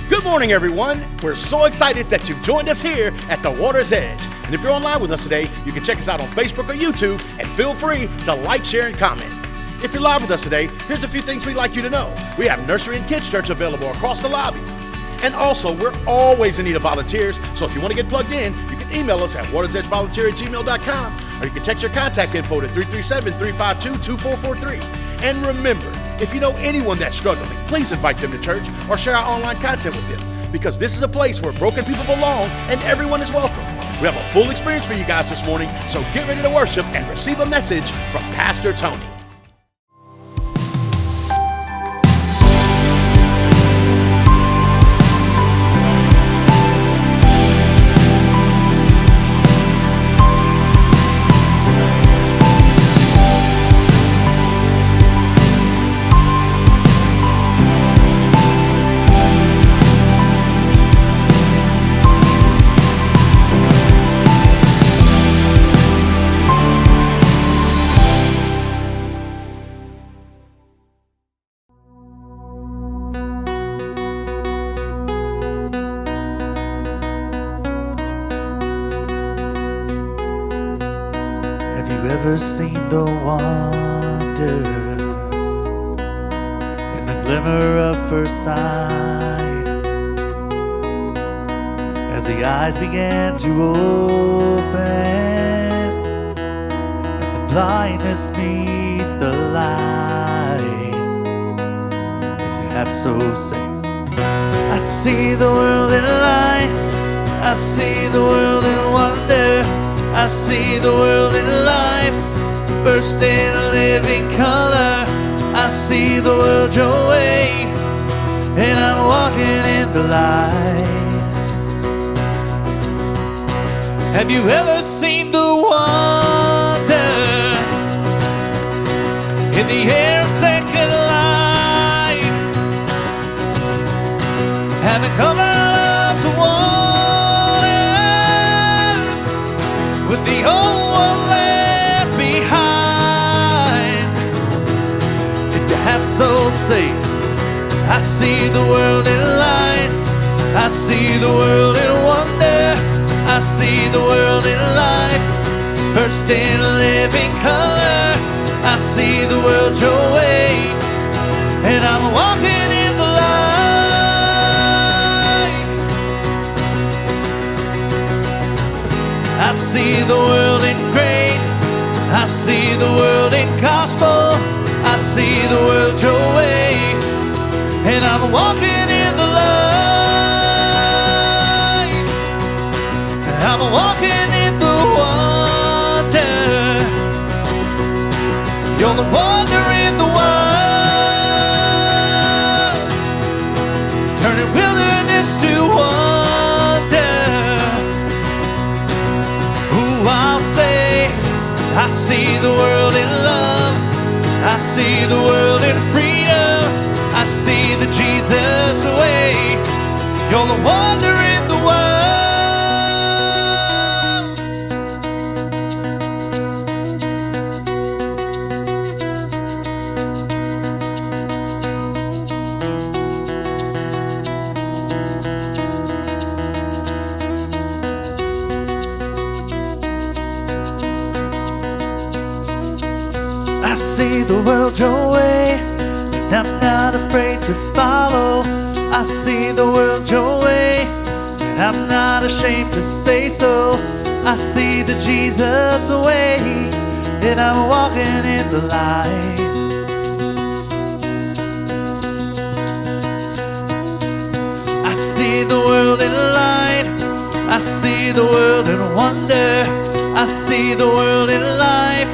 Good morning, everyone. We're so excited that you've joined us here at the Water's Edge. And if you're online with us today, you can check us out on Facebook or YouTube, and feel free to like, share, and comment. If you're live with us today, here's a few things we'd like you to know. We have nursery and kids church available across the lobby. And also, we're always in need of volunteers, so if you want to get plugged in, you can email us at watersedgevolunteer@gmail.com, or you can text your contact info to 337-352-2443. And remember, if you know anyone that's struggling, please invite them to church or share our online content with them, because this is a place where broken people belong and everyone is welcome. We have a full experience for you guys this morning, so get ready to worship and receive a message from Pastor Tony. Seen the wonder in the glimmer of first sight, as the eyes began to open and the blindness meets the light. If you have so say, I see the world in light, I see the world in wonder, I see the world in life, burst in living color. I see the world your way, and I'm walking in the light. Have you ever seen the wonder in the air of second light? Having come out of the waters with the old one left behind. If you have so say, I see the world in light, I see the world in wonder, I see the world in life, burst in living color. I see the world your way, and I'm walking in the light. I see the world in grace, I see the world in gospel, I see the world your way, and I'm walking in the light. I'm walking in the wonder. You're the wonder in the world, turning wilderness to wonder. Ooh, I'll say, I see the world in love, I see the world in freedom, I see the Jesus way. You're the wonder in the world. I see the world your way, and I'm not afraid to follow. I see the world your way, and I'm not ashamed to say so. I see the Jesus way, and I'm walking in the light. I see the world in light, I see the world in wonder, I see the world in life,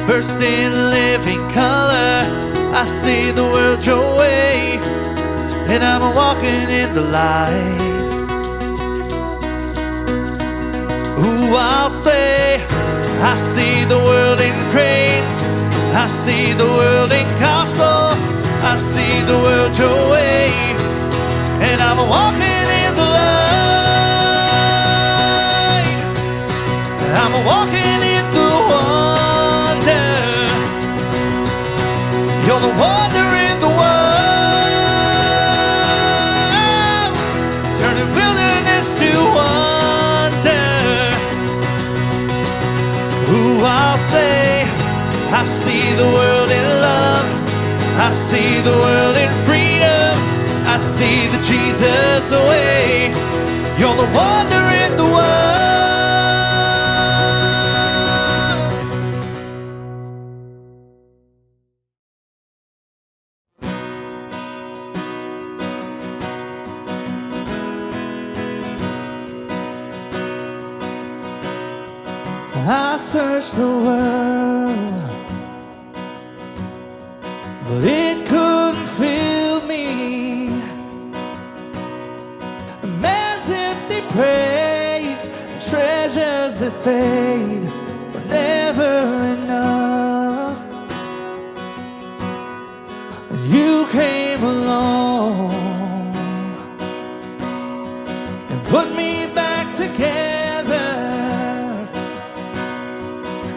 burst in living color. I see the world your way, and I'm walking in the light. Ooh, I'll say, I see the world in grace, I see the world in gospel, I see the world your way, and I'm walking in the light. I'm walking in the wonder. You're the wonder in the world. I see the world in freedom. I see the Jesus way. You're the wonder in the world. I searched the world, but it couldn't fill me. A man's empty praise, treasures that fade were never enough. You came along and put me back together,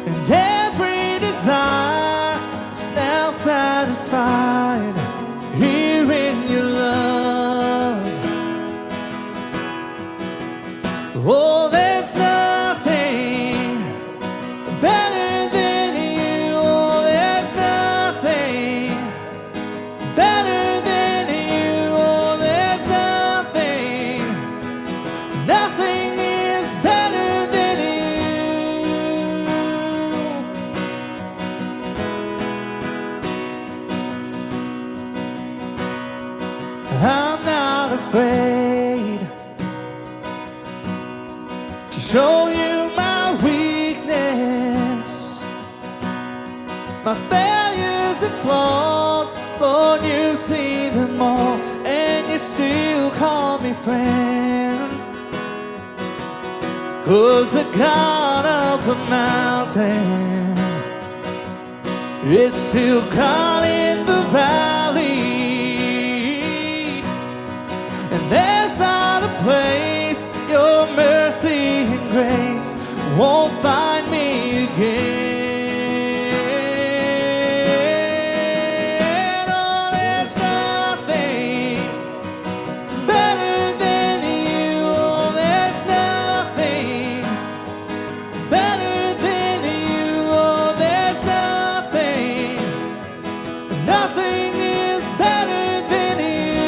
and every desire is now satisfied here in your love. Oh, there's nothing better than you. Oh, there's nothing better than you. Oh, there's nothing. Nothing is better than you. I'm not afraid to show you my weakness, my failures and flaws. Lord, you see them all, and you still call me friend. 'Cause the God of the mountain is still God in the valley, and there's not a place your mercy and grace won't find me again. Oh, there's nothing better than you. Oh, there's nothing better than you. Oh, there's nothing. Nothing is better than you.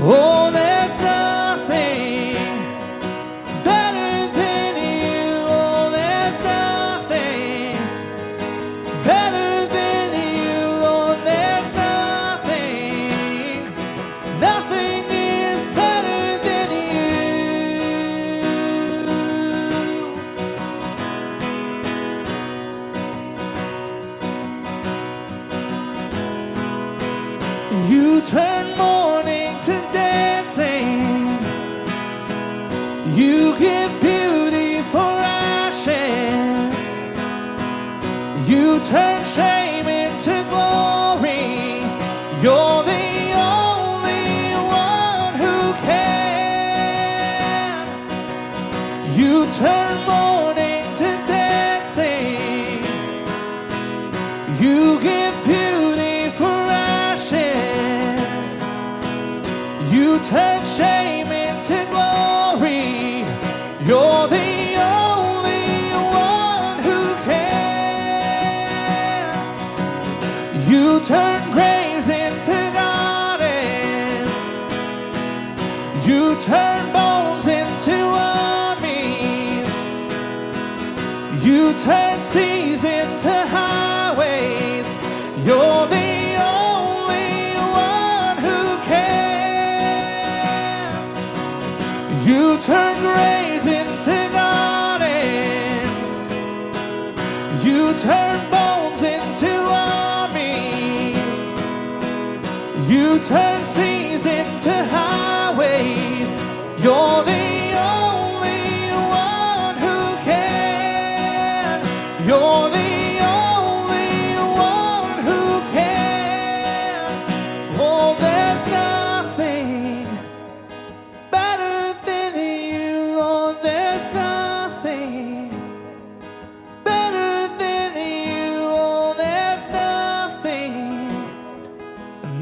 Oh, there's nothing better than you. Oh, there's nothing better than you. Oh, there's nothing. Nothing is better than you. You turn mourning to dancing. You give beauty for ashes. You turn shame into glory. You're the only one who can. You turn mourning to dancing. You give beauty for ashes. You turn shame into glory. You're the only one who can. You turn graves into gardens. You turn bones into armies. You turn seas into highways. You're the only one who can. You turn graves into gardens. You turn bones into armies. You turn seas into highways. You're the only one who can. You're the only one who can. Oh, there's nothing better than you. Oh, there's nothing better than you. Oh, there's nothing.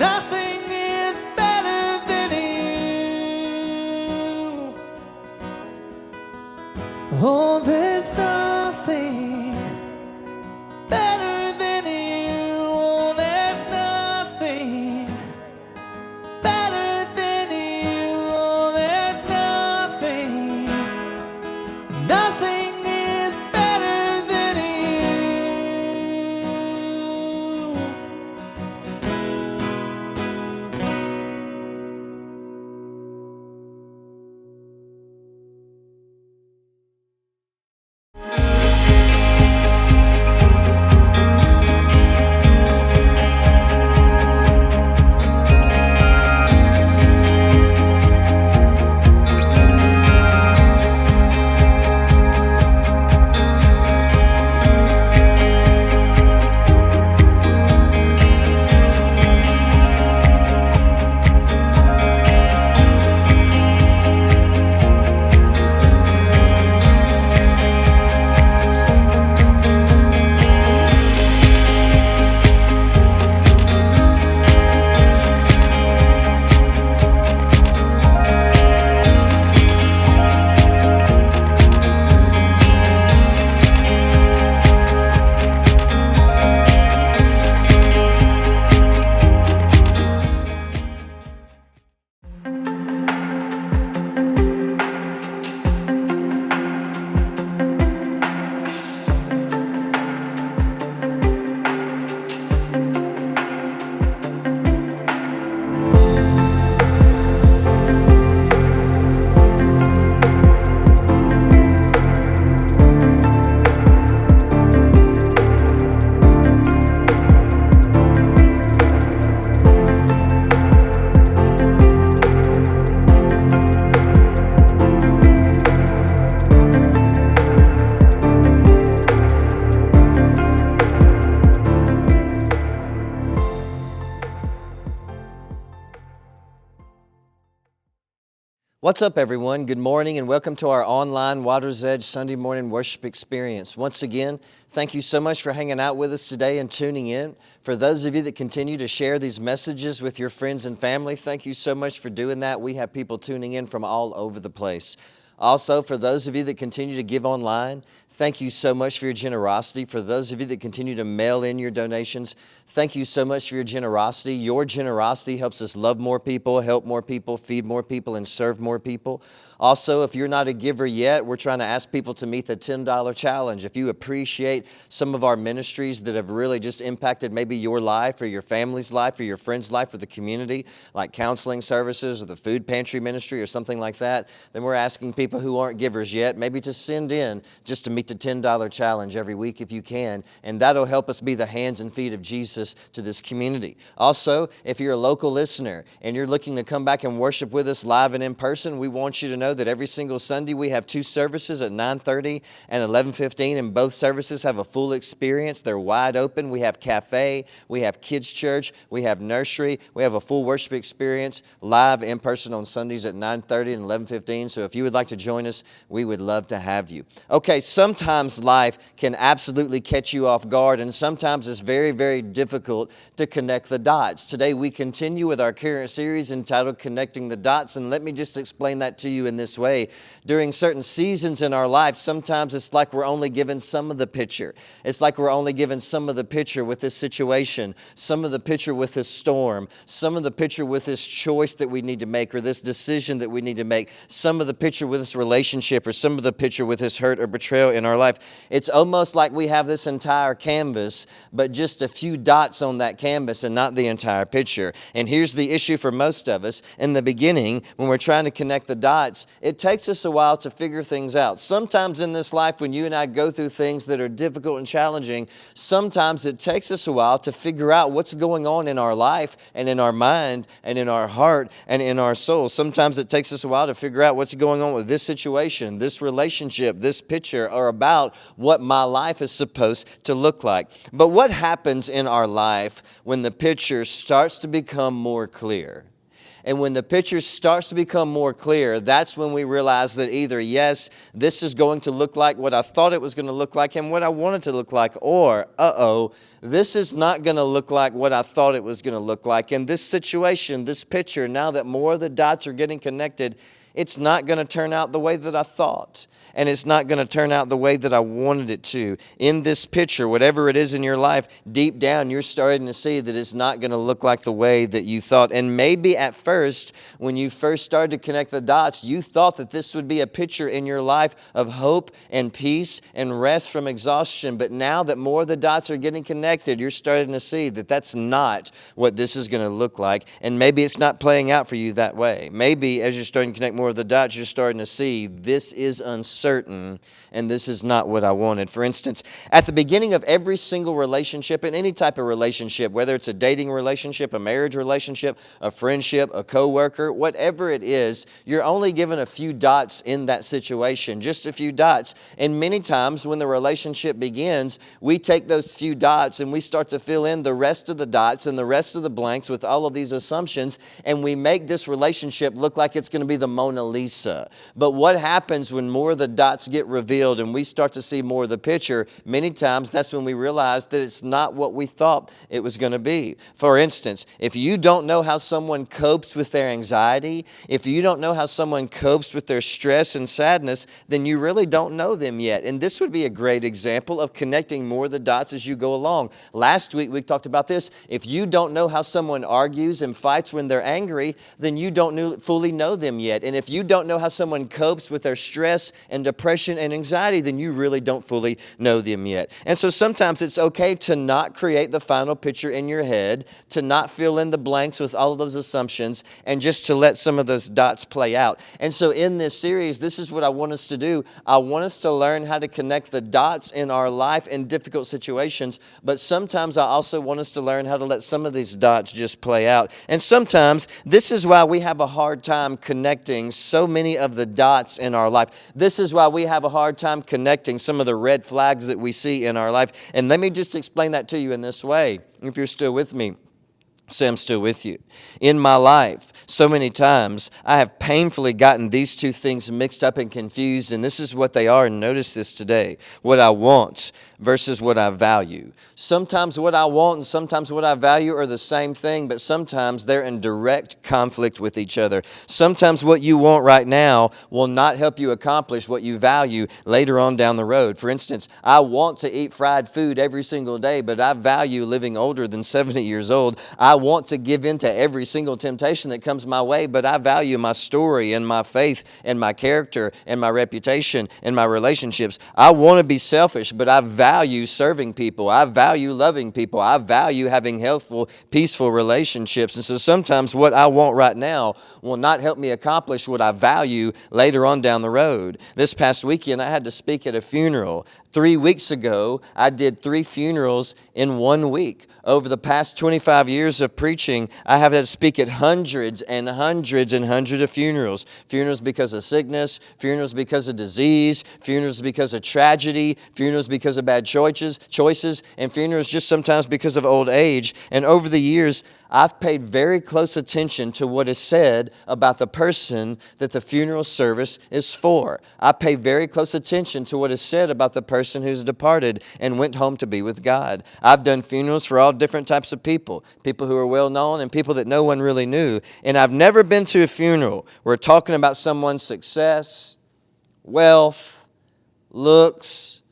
Nothing is better than you. What's up, everyone? Good morning and welcome to our online Water's Edge Sunday morning worship experience. Once again, thank you so much for hanging out with us today and tuning in. For those of you that continue to share these messages with your friends and family, thank you so much for doing that. We have people tuning in from all over the place. Also, for those of you that continue to give online, thank you so much for your generosity. For those of you that continue to mail in your donations, thank you so much for your generosity. Your generosity helps us love more people, help more people, feed more people, and serve more people. Also, if you're not a giver yet, we're trying to ask people to meet the $10 challenge. If you appreciate some of our ministries that have really just impacted maybe your life or your family's life or your friend's life or the community, like counseling services or the food pantry ministry or something like that, then we're asking people who aren't givers yet maybe to send in just to meet the $10 challenge every week if you can, and that'll help us be the hands and feet of Jesus to this community. Also, if you're a local listener and you're looking to come back and worship with us live and in person, we want you to know that every single Sunday we have two services at 9:30 and 11:15, and both services have a full experience. They're wide open. We have cafe, we have kids church, we have nursery, we have a full worship experience live in person on Sundays at 9:30 and 11:15. So if you would like to join us, we would love to have you. Okay, sometimes life can absolutely catch you off guard, and sometimes it's very, very difficult to connect the dots. Today we continue with our current series entitled Connecting the Dots, and let me just explain that to you in this way. During certain seasons in our life, sometimes it's like we're only given some of the picture. It's like we're only given some of the picture with this situation, some of the picture with this storm, some of the picture with this choice that we need to make or this decision that we need to make, some of the picture with this relationship or some of the picture with this hurt or betrayal in our life. It's almost like we have this entire canvas, but just a few dots on that canvas and not the entire picture. And here's the issue for most of us. In the beginning, when we're trying to connect the dots, it takes us a while to figure things out. Sometimes in this life, when you and I go through things that are difficult and challenging, sometimes it takes us a while to figure out what's going on in our life and in our mind and in our heart and in our soul. Sometimes it takes us a while to figure out what's going on with this situation, this relationship, this picture, or about what my life is supposed to look like. But what happens in our life when the picture starts to become more clear? And when the picture starts to become more clear, that's when we realize that either, yes, this is going to look like what I thought it was going to look like and what I wanted to look like, or, this is not going to look like what I thought it was going to look like. And this situation, this picture, now that more of the dots are getting connected, it's not going to turn out the way that I thought. And it's not going to turn out the way that I wanted it to. In this picture, whatever it is in your life, deep down, you're starting to see that it's not going to look like the way that you thought. And maybe at first, when you first started to connect the dots, you thought that this would be a picture in your life of hope and peace and rest from exhaustion. But now that more of the dots are getting connected, you're starting to see that that's not what this is going to look like. And maybe it's not playing out for you that way. Maybe as you're starting to connect more of the dots, you're starting to see this is uncertain. And this is not what I wanted. For instance, at the beginning of every single relationship, in any type of relationship, whether it's a dating relationship, a marriage relationship, a friendship, a coworker, whatever it is, you're only given a few dots in that situation, just a few dots. And many times when the relationship begins, we take those few dots and we start to fill in the rest of the dots and the rest of the blanks with all of these assumptions, and we make this relationship look like it's going to be the Mona Lisa. But what happens when more of the dots get revealed and we start to see more of the picture? Many times that's when we realize that it's not what we thought it was going to be. For instance, if you don't know how someone copes with their anxiety, if you don't know how someone copes with their stress and sadness, then you really don't know them yet. And this would be a great example of connecting more of the dots as you go along. Last week we talked about this. If you don't know how someone argues and fights when they're angry, then you don't fully know them yet. And if you don't know how someone copes with their stress and depression and anxiety, then you really don't fully know them yet. And so sometimes it's okay to not create the final picture in your head, to not fill in the blanks with all of those assumptions, and just to let some of those dots play out. And so in this series, this is what I want us to do. I want us to learn how to connect the dots in our life in difficult situations, but sometimes I also want us to learn how to let some of these dots just play out. And sometimes this is why we have a hard time connecting so many of the dots in our life. This is why we have a hard time connecting some of the red flags that we see in our life. And let me just explain that to you in this way, if you're still with me. Say, I'm still with you. In my life, so many times, I have painfully gotten these two things mixed up and confused, and this is what they are, and notice this today. What I want versus what I value. Sometimes what I want and sometimes what I value are the same thing, but sometimes they're in direct conflict with each other. Sometimes what you want right now will not help you accomplish what you value later on down the road. For instance, I want to eat fried food every single day, but I value living older than 70 years old. I want to give in to every single temptation that comes my way, but I value my story and my faith and my character and my reputation and my relationships. I want to be selfish, but I value serving people. I value loving people. I value having healthful, peaceful relationships. And so sometimes what I want right now will not help me accomplish what I value later on down the road. This past weekend, I had to speak at a funeral. 3 weeks ago, I did 3 funerals in 1 week. Over the past 25 years of preaching, I have had to speak at hundreds and hundreds and hundreds of funerals. Funerals because of sickness, funerals because of disease, funerals because of tragedy, funerals because of bad choices, and funerals just sometimes because of old age. And over the years, I've paid very close attention to what is said about the person that the funeral service is for. I pay very close attention to what is said about the person who's departed and went home to be with God. I've done funerals for all different types of people who are well known and people that no one really knew. And I've never been to a funeral where talking about someone's success, wealth, looks,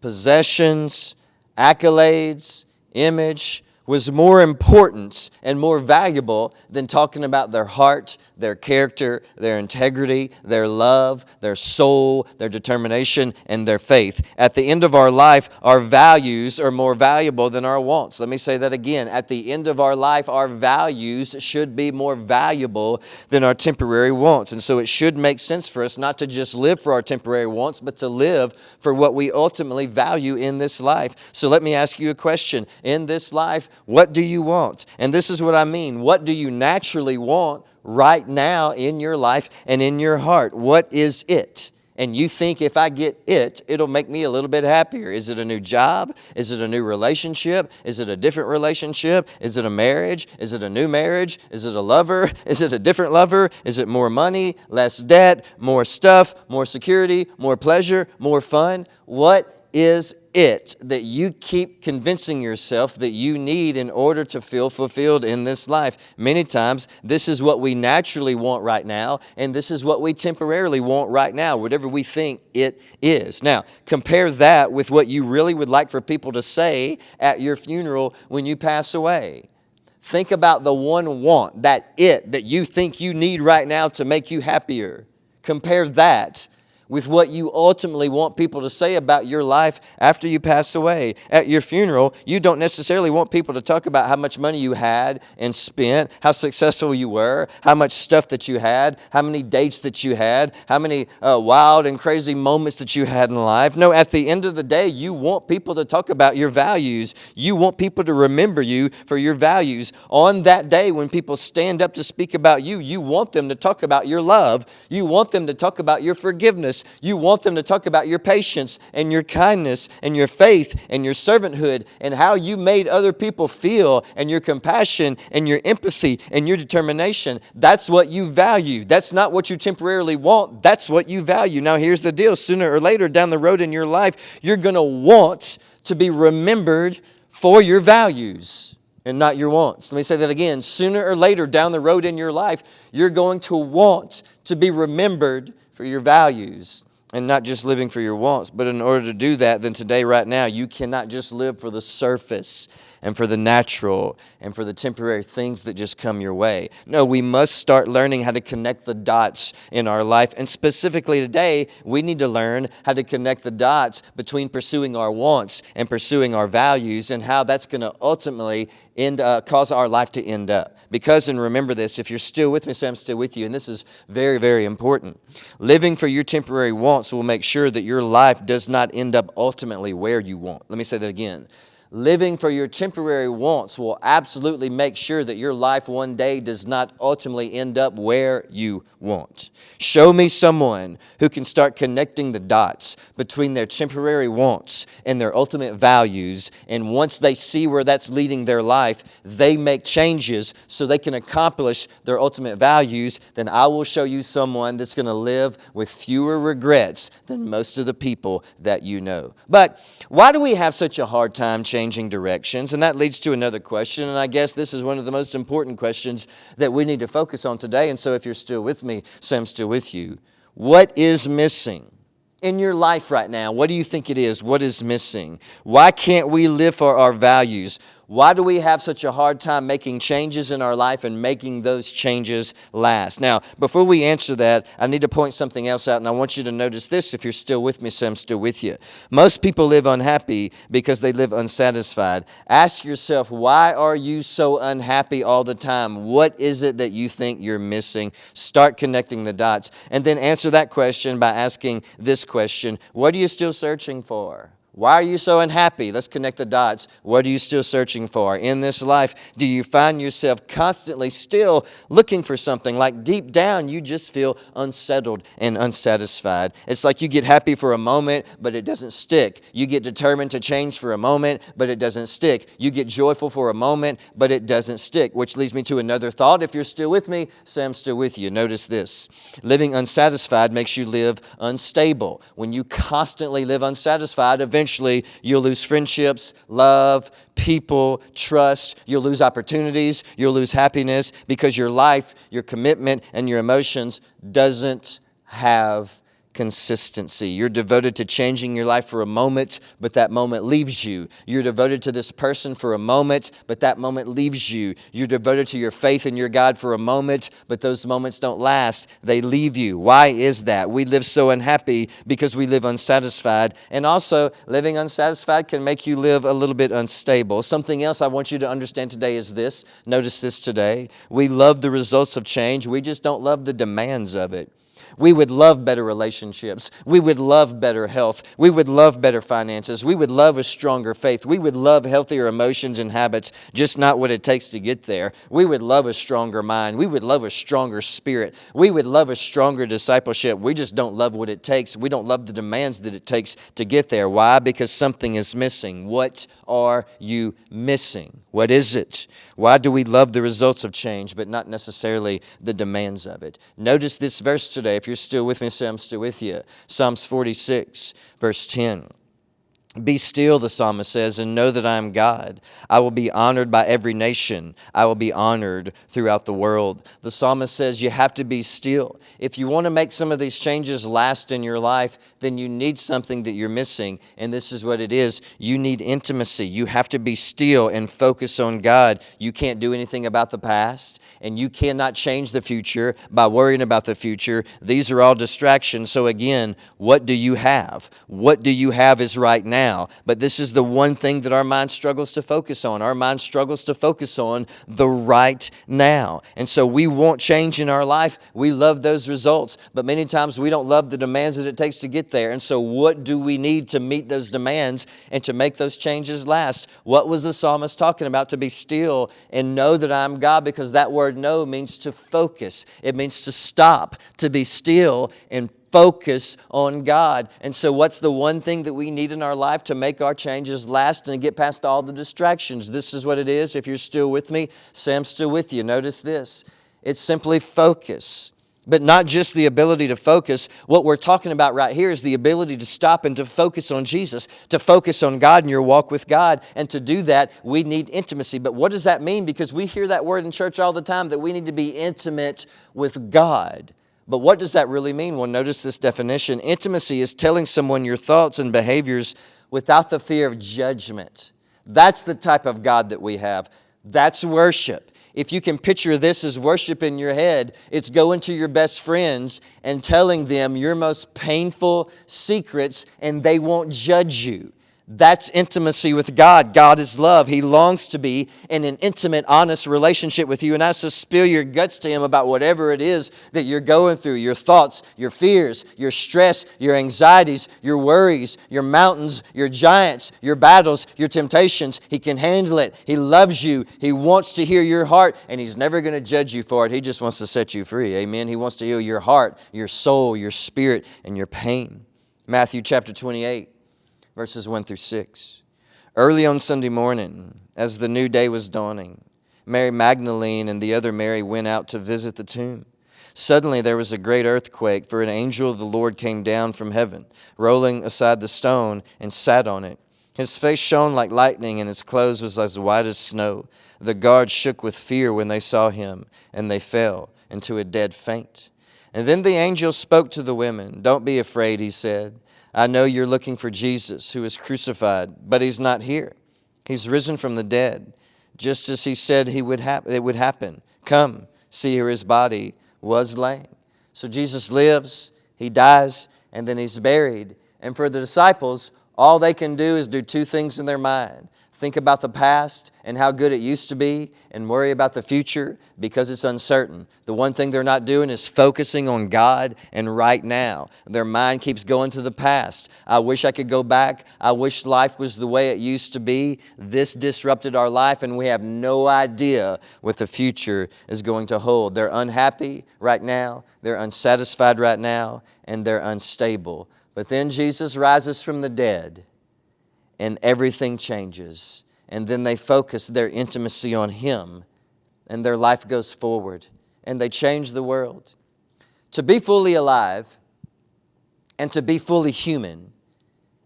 possessions, accolades, image, was more important and more valuable than talking about their heart, their character, their integrity, their love, their soul, their determination, and their faith. At the end of our life, our values are more valuable than our wants. Let me say that again. At the end of our life, our values should be more valuable than our temporary wants. And so it should make sense for us not to just live for our temporary wants, but to live for what we ultimately value in this life. So let me ask you a question. In this life, what do you want? And this is what I mean. What do you naturally want right now in your life and in your heart? What is it? And you think if I get it, it'll make me a little bit happier. Is it a new job? Is it a new relationship? Is it a different relationship? Is it a marriage? Is it a new marriage? Is it a lover? Is it a different lover? Is it more money, less debt, more stuff, more security, more pleasure, more fun? What is it that you keep convincing yourself that you need in order to feel fulfilled in this life? Many times, this is what we naturally want right now, and this is what we temporarily want right now, whatever we think it is. Now, compare that with what you really would like for people to say at your funeral when you pass away. Think about the one want, that you think you need right now to make you happier. Compare that with what you ultimately want people to say about your life after you pass away. At your funeral, you don't necessarily want people to talk about how much money you had and spent, how successful you were, how much stuff that you had, how many dates that you had, how many wild and crazy moments that you had in life. No, at the end of the day, you want people to talk about your values. You want people to remember you for your values. On that day when people stand up to speak about you, you want them to talk about your love. You want them to talk about your forgiveness. You want them to talk about your patience and your kindness and your faith and your servanthood and how you made other people feel and your compassion and your empathy and your determination. That's what you value. That's not what you temporarily want. That's what you value. Now, here's the deal. Sooner or later down the road in your life, you're going to want to be remembered for your values and not your wants. Let me say that again. Sooner or later down the road in your life, you're going to want to be remembered for your values and not just living for your wants. But in order to do that, then today, right now, you cannot just live for the surface and for the natural and for the temporary things that just come your way. No, we must start learning how to connect the dots in our life. And specifically today, we need to learn how to connect the dots between pursuing our wants and pursuing our values and how that's going to ultimately cause our life to end up. Because, and remember this, if you're still with me, say I'm still with you, and this is very, very important. Living for your temporary wants will make sure that your life does not end up ultimately where you want. Let me say that again. living for your temporary wants will absolutely make sure that your life one day does not ultimately end up where you want. Show me someone who can start connecting the dots between their temporary wants and their ultimate values, and once they see where that's leading their life, they make changes so they can accomplish their ultimate values, then I will show you someone that's going to live with fewer regrets than most of the people that you know. But why do we have such a hard time changing directions? And that leads to another question, and I guess this is one of the most important questions that we need to focus on today. And so if you're still with me, say I'm still with you. What is missing in your life right now? What do you think it is? What is missing? Why can't we live for our values? Why do we have such a hard time making changes in our life and making those changes last? Now, before we answer that, I need to point something else out, and I want you to notice this. If you're still with me, say I'm still with you. Most people live unhappy because they live unsatisfied. Ask yourself, why are you so unhappy all the time? What is it that you think you're missing? Start connecting the dots, and then answer that question by asking this question: what are you still searching for? Why are you so unhappy? Let's connect the dots. What are you still searching for? In this life, do you find yourself constantly still looking for something, like deep down you just feel unsettled and unsatisfied? It's like you get happy for a moment, but it doesn't stick. You get determined to change for a moment, but it doesn't stick. You get joyful for a moment, but it doesn't stick. Which leads me to another thought. If you're still with me, say I'm still with you. Notice this. Living unsatisfied makes you live unstable. When you constantly live unsatisfied, eventually you'll lose friendships, love, people, trust. You'll lose opportunities. You'll lose happiness because your life, your commitment, and your emotions doesn't have consistency. You're devoted to changing your life for a moment, but that moment leaves you. You're devoted to this person for a moment, but that moment leaves you. You're devoted to your faith in your God for a moment, but those moments don't last. They leave you. Why is that? We live so unhappy because we live unsatisfied. And also, living unsatisfied can make you live a little bit unstable. Something else I want you to understand today is this. Notice this today. We love the results of change. We just don't love the demands of it. We would love better relationships. We would love better health. We would love better finances. We would love a stronger faith. We would love healthier emotions and habits, just not what it takes to get there. We would love a stronger mind. We would love a stronger spirit. We would love a stronger discipleship. We just don't love what it takes. We don't love the demands that it takes to get there. Why? Because something is missing. What are you missing? What is it? Why do we love the results of change, but not necessarily the demands of it? Notice this verse today. If you're still with me, say I'm still with you. Psalms 46, verse 10. Be still, the psalmist says, and know that I am God. I will be honored by every nation. I will be honored throughout the world. The psalmist says you have to be still. If you want to make some of these changes last in your life, then you need something that you're missing. And this is what it is. You need intimacy. You have to be still and focus on God. You can't do anything about the past, and you cannot change the future by worrying about the future. These are all distractions. So again, what do you have? What do you have is right now. But this is the one thing that our mind struggles to focus on. Our mind struggles to focus on the right now. And so we want change in our life. We love those results. But many times we don't love the demands that it takes to get there. And so what do we need to meet those demands and to make those changes last? What was the psalmist talking about? To be still and know that I'm God, because that word know means to focus. It means to stop, to be still and focus on God. And so what's the one thing that we need in our life to make our changes last and get past all the distractions? This is what it is. If you're still with me, say I'm still with you. Notice this. It's simply focus. But not just the ability to focus. What we're talking about right here is the ability to stop and to focus on Jesus, to focus on God and your walk with God. And to do that, we need intimacy. But what does that mean? Because we hear that word in church all the time, that we need to be intimate with God. But what does that really mean? Well, notice this definition. Intimacy is telling someone your thoughts and behaviors without the fear of judgment. That's the type of God that we have. That's worship. If you can picture this as worship in your head, it's going to your best friends and telling them your most painful secrets, and they won't judge you. That's intimacy with God. God is love. He longs to be in an intimate, honest relationship with you. And so spill your guts to Him about whatever it is that you're going through, your thoughts, your fears, your stress, your anxieties, your worries, your mountains, your giants, your battles, your temptations. He can handle it. He loves you. He wants to hear your heart, and He's never going to judge you for it. He just wants to set you free. Amen. He wants to heal your heart, your soul, your spirit, and your pain. Matthew chapter 28. Verses 1 through 6. Early on Sunday morning, as the new day was dawning, Mary Magdalene and the other Mary went out to visit the tomb. Suddenly there was a great earthquake, for an angel of the Lord came down from heaven, rolling aside the stone, and sat on it. His face shone like lightning, and his clothes was as white as snow. The guards shook with fear when they saw him, and they fell into a dead faint. And then the angel spoke to the women. "Don't be afraid," he said. "I know you're looking for Jesus, who was crucified, but He's not here. He's risen from the dead, just as He said it would happen. Come, see where His body was laying." So Jesus lives, He dies, and then He's buried. And for the disciples, all they can do is do two things in their mind. Think about the past and how good it used to be, and worry about the future because it's uncertain. The one thing they're not doing is focusing on God and right now. Their mind keeps going to the past. I wish I could go back. I wish life was the way it used to be. This disrupted our life, and we have no idea what the future is going to hold. They're unhappy right now. They're unsatisfied right now, and they're unstable. But then Jesus rises from the dead, and everything changes. And then they focus their intimacy on Him, and their life goes forward, and they change the world. To be fully alive and to be fully human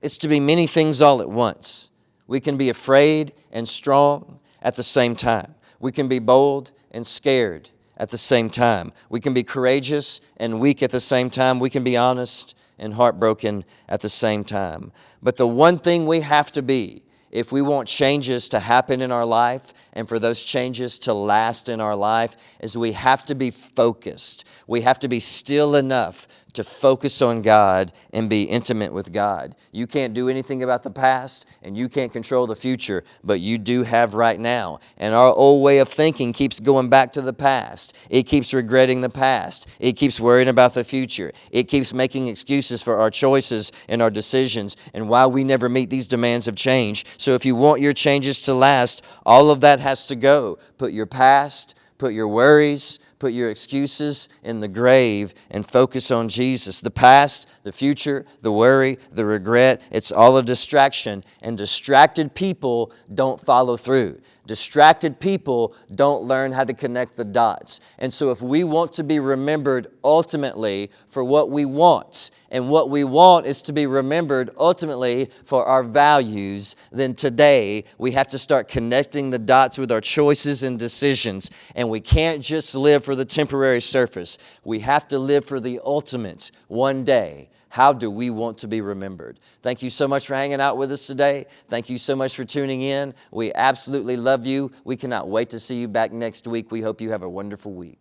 is to be many things all at once. We can be afraid and strong at the same time. We can be bold and scared at the same time. We can be courageous and weak at the same time. We can be honest and heartbroken at the same time. But the one thing we have to be, if we want changes to happen in our life and for those changes to last in our life, is we have to be focused. We have to be still enough to focus on God and be intimate with God. You can't do anything about the past, and you can't control the future, but you do have right now. And our old way of thinking keeps going back to the past. It keeps regretting the past. It keeps worrying about the future. It keeps making excuses for our choices and our decisions and why we never meet these demands of change. So if you want your changes to last, all of that has to go. Put your past, put your worries, put your excuses in the grave and focus on Jesus. The past, the future, the worry, the regret, it's all a distraction. And distracted people don't follow through. Distracted people don't learn how to connect the dots. And so if we want to be remembered ultimately for what we want, and what we want is to be remembered ultimately for our values, then today we have to start connecting the dots with our choices and decisions. And we can't just live for the temporary surface. We have to live for the ultimate one day. How do we want to be remembered? Thank you so much for hanging out with us today. Thank you so much for tuning in. We absolutely love you. We cannot wait to see you back next week. We hope you have a wonderful week.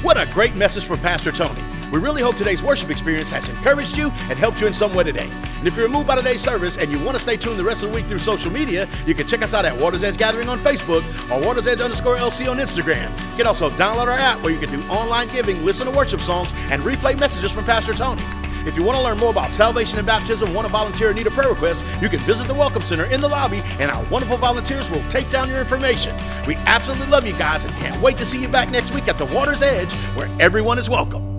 What a great message from Pastor Tony. We really hope today's worship experience has encouraged you and helped you in some way today. And if you're moved by today's service and you want to stay tuned the rest of the week through social media, you can check us out at Waters Edge Gathering on Facebook or Waters Edge_LC on Instagram. You can also download our app where you can do online giving, listen to worship songs, and replay messages from Pastor Tony. If you want to learn more about salvation and baptism, want to volunteer, or need a prayer request, you can visit the Welcome Center in the lobby, and our wonderful volunteers will take down your information. We absolutely love you guys and can't wait to see you back next week at the Water's Edge, where everyone is welcome.